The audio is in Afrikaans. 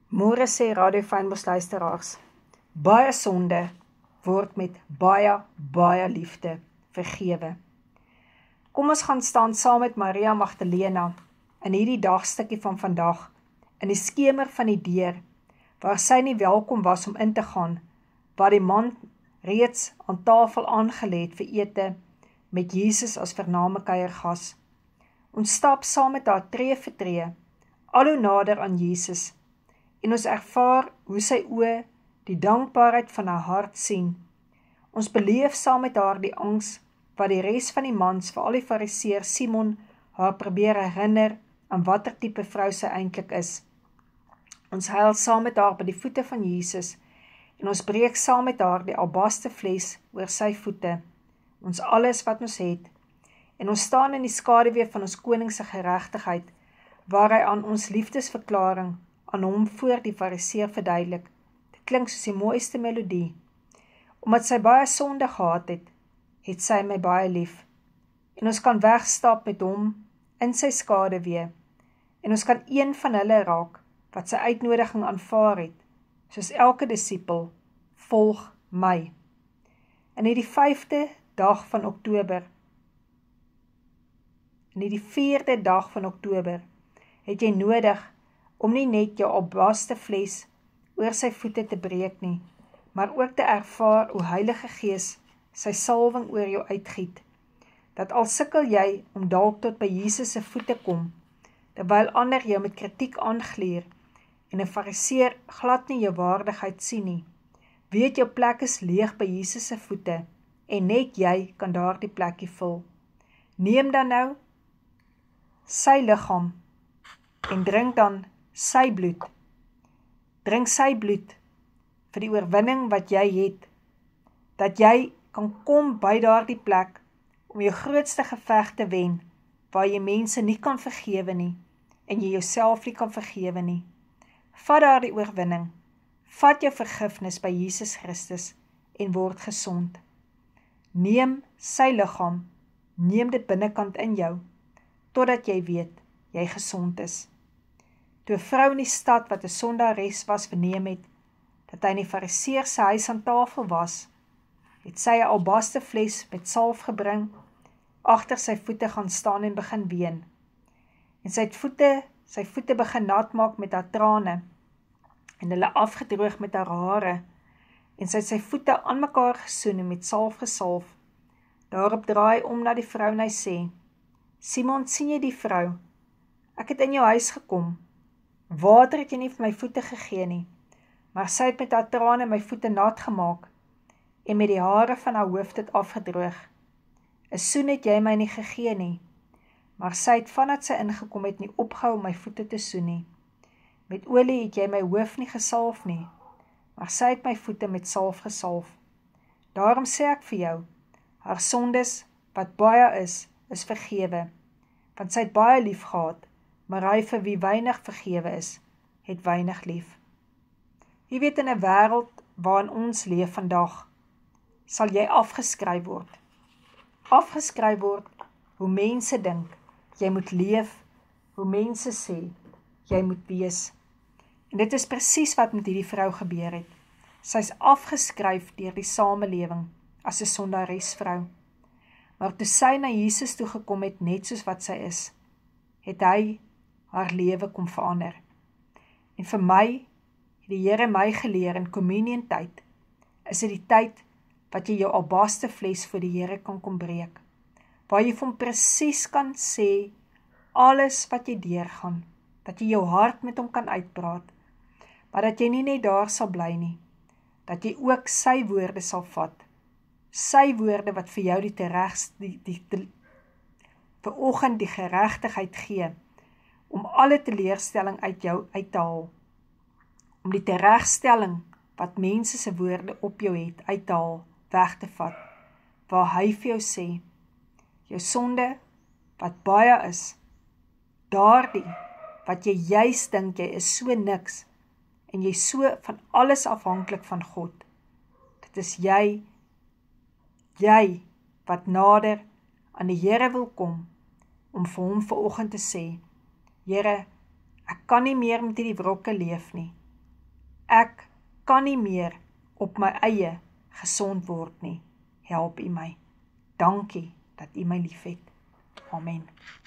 Môre sê Radio Fynbos luisteraars, baie sonde word met baie liefde vergewe. Kom ons gaan staan saam met Maria Magdalena in hierdie dagstukkie van vandag, in die skemer van die deur, waar sy nie welkom was om in te gaan, waar die man reeds aan tafel aangelê het vir ete, met Jesus as vername kuiergas. Ons stap saam met haar tree vir tree, al hoe nader aan Jesus, en ons ervaar hoe sy oë die dankbaarheid van haar hart sien. Ons beleef saam met haar die angs wat die res van die mans, veral die fariseer Simon, haar probeer herinner aan watter tipe vrou sy eintlik is. Ons huil saam met haar by die voete van Jesus en ons breek saam met haar die albaste fles oor sy voete, ons alles wat ons het, en ons staan in die skaduwee van ons koning se geregtigheid, waar hy aan ons liefdesverklaring aan hom voor die fariseer verduidelik. Dit klink soos die mooiste melodie. Omdat sy baie sonde gehad het, het sy my baie lief. En ons kan wegstap met hom in sy skaduwee, en ons kan een van hulle raak, wat sy uitnodiging aanvaar het, soos elke disipel, volg my. In die 5de dag van Oktober, in die 4de dag van Oktober, het jy nodig om nie net jou albaste fles oor sy voete te breek nie, maar ook te ervaar hoe Heilige Gees sy salwing oor jou uitgiet, dat al sukkel jy om dalk tot by Jesus se voete kom, terwyl ander jou met kritiek aangleer, en 'n fariseer glad nie jou waardigheid sien nie, weet jou plek is leeg by Jesus se voete, en net jy kan daardie plekkie vul. Neem dan nou sy liggaam, en drink dan sy bloed. Drink sy bloed vir die oorwinning wat jy het, dat jy kan kom by daardie plek om jou grootste geveg te wen, waar jy mense nie kan vergewe nie, en jy jouself nie kan vergewe nie. Vat daardie oorwinning, vat jou vergifnis by Jesus Christus en word gesond. Neem sy liggaam, neem dit binnekant in jou, totdat jy weet, jy gesond is. Toe 'n vrou in die stad wat 'n sondares was verneem het, dat hy in die fariseer se huis aan tafel was, het sy 'n albaste fles met salf gebring, agter sy voete gaan staan en begin ween. En sy voete begin nat maak met haar trane, en hulle afgedroog met haar hare, en sy het sy voete aan mekaar gesoen en met salf gesalf. Daarop draai hy om na die vrou en hy sê, Simon, sien jy die vrou? Ek het in jou huis gekom. Water het jy nie vir my voete gegee nie, maar sy het met haar trane my voete nat gemaak, en met die hare van haar hoofd het afgedroog. 'n soen het jy my nie gegee nie, maar sy het vandat sy ingekom het nie opgehou om my voete te soen nie. Met olie het jy my hoof nie gesalf nie, maar sy het my voete met salf gesalf. Daarom sê ek vir jou, haar sondes, wat baie is vergewe, want sy het baie lief gehad, maar hy vir wie weinig vergewe is, het weinig lief. Jy weet, in 'n wêreld waarin ons leef vandag, sal jy afgeskryf word. Afgeskryf word hoe mense dink, jy moet leef, hoe mense sê, jy moet wees. En dit is presies wat met hierdie vrou gebeur het. Sy is afgeskryf deur die samelewing as 'n sondares vrou. Maar toe sy na Jesus toe gekom het, net soos wat sy is, het hy haar lewe kom verander. En vir my, het die Here my geleer in communion-tyd, is dit die tyd wat jy jou albaste fles vir die Here kan kom breek, waar jy vir hom presies kan sê, alles wat jy deurgaan, dat jy jou hart met hom kan uitpraat, maar dat jy nie net daar sal bly nie, dat jy ook sy woorde sal vat, sy woorde wat vir jou vanoggend die geregtigheid gee, om alle teleurstelling uit jou uit te haal, om die teregstelling wat mense se woorde op jou het uit te haal, weg te vat, waar hy vir jou sê, jou sonde wat baie is, daardie wat jy juist dink jy is so niks, en jy so van alles afhanklik van God, dit is jy wat nader aan die Here wil kom, om vir hom vanoggend te sê, Here, ek kan nie meer met hierdie wrokke leef nie, Ek kan nie meer op my eie gesond word nie. Help U my. Dankie dat U my liefhet. Amen.